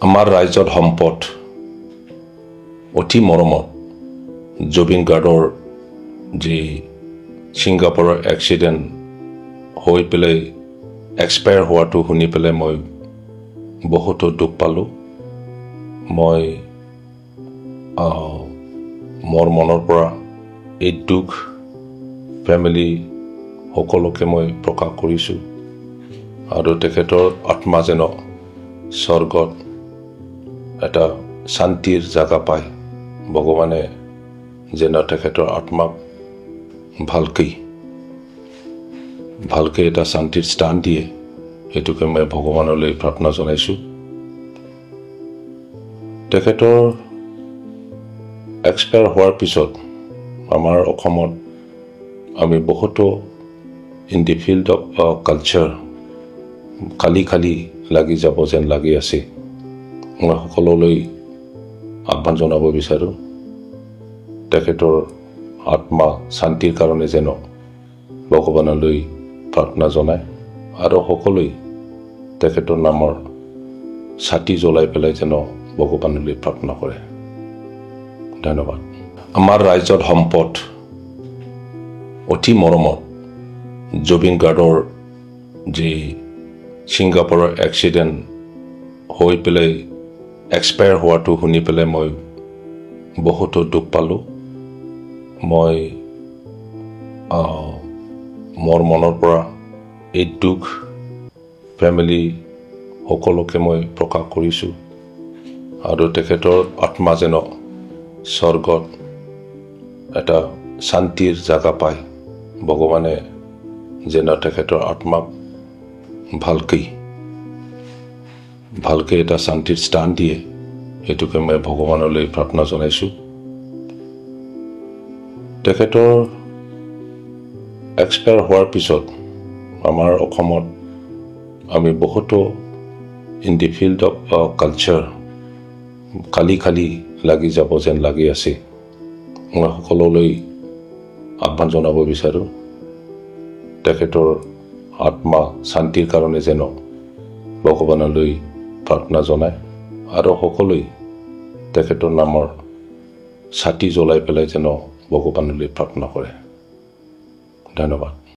আমাৰ ৰাইজৰ সম্পদ অতি মৰমত জুবিন গাৰ্গৰ যি ছিংগাপুৰৰ এক্সিডেণ্ট হৈ পেলাই এক্সপায়াৰ হোৱাটো শুনি পেলাই মই বহুতো দুখ পালোঁ। মই মোৰ মনৰ পৰা এই দুখ ফেমিলি সকলোকে মই প্ৰকাশ কৰিছোঁ আৰু তেখেতৰ আত্মা যেন স্বৰ্গত এটা শান্তিৰ জাগা পায়। ভগৱানে যেন তেখেতৰ আত্মাক ভালকৈ এটা শান্তিৰ স্থান দিয়ে, সেইটোকে মই ভগৱানলৈ প্ৰাৰ্থনা জনাইছোঁ। তেখেতৰ এক্সপায়াৰ হোৱাৰ পিছত আমাৰ অসমত আমি বহুতো in the field of culture খালী লাগি যাব যেন লাগি আছে। মই সকলোলৈ আহ্বান জনাব বিচাৰোঁ, তেখেতৰ আত্মা শান্তিৰ কাৰণে যেন ভগৱানলৈ প্ৰাৰ্থনা জনায় আৰু সকলোৱে তেখেতৰ নামৰ ছাতি জ্বলাই পেলাই যেন ভগৱানলৈ প্ৰাৰ্থনা কৰে। ধন্যবাদ। আমাৰ ৰাইজৰ সম্পদ অতি মৰমত জুবিন গাৰ্গৰ যি ছিংগাপুৰৰ এক্সিডেণ্ট হৈ পেলাই এক্সপায়াৰ হোৱাটো শুনি পেলাই মই বহুতো দুখ পালোঁ। মই মোৰ মনৰ পৰা এই দুখ ফেমিলি সকলোকে মই প্ৰকাশ কৰিছোঁ আৰু তেখেতৰ আত্মা যেন স্বৰ্গত এটা শান্তিৰ জাগা পায়। ভগৱানে যেন তেখেতৰ আত্মাক ভালকৈ এটা শান্তিৰ স্থান দিয়ে, সেইটোকে মই ভগৱানলৈ প্ৰাৰ্থনা জনাইছোঁ। তেখেতৰ এক্সপায়াৰ হোৱাৰ পিছত আমাৰ অসমত আমি বহুতো in the field of culture খালী লাগি যাব যেন লাগি আছে। মই সকলোলৈ আহ্বান জনাব বিচাৰোঁ, তেখেতৰ আত্মা শান্তিৰ কাৰণে যেন ভগৱানলৈ প্ৰাৰ্থনা জনায় আৰু সকলোৱে তেখেতৰ নামৰ ছাতি জ্বলাই পেলাই যেন ভগৱানলৈ প্ৰাৰ্থনা কৰে। ধন্যবাদ।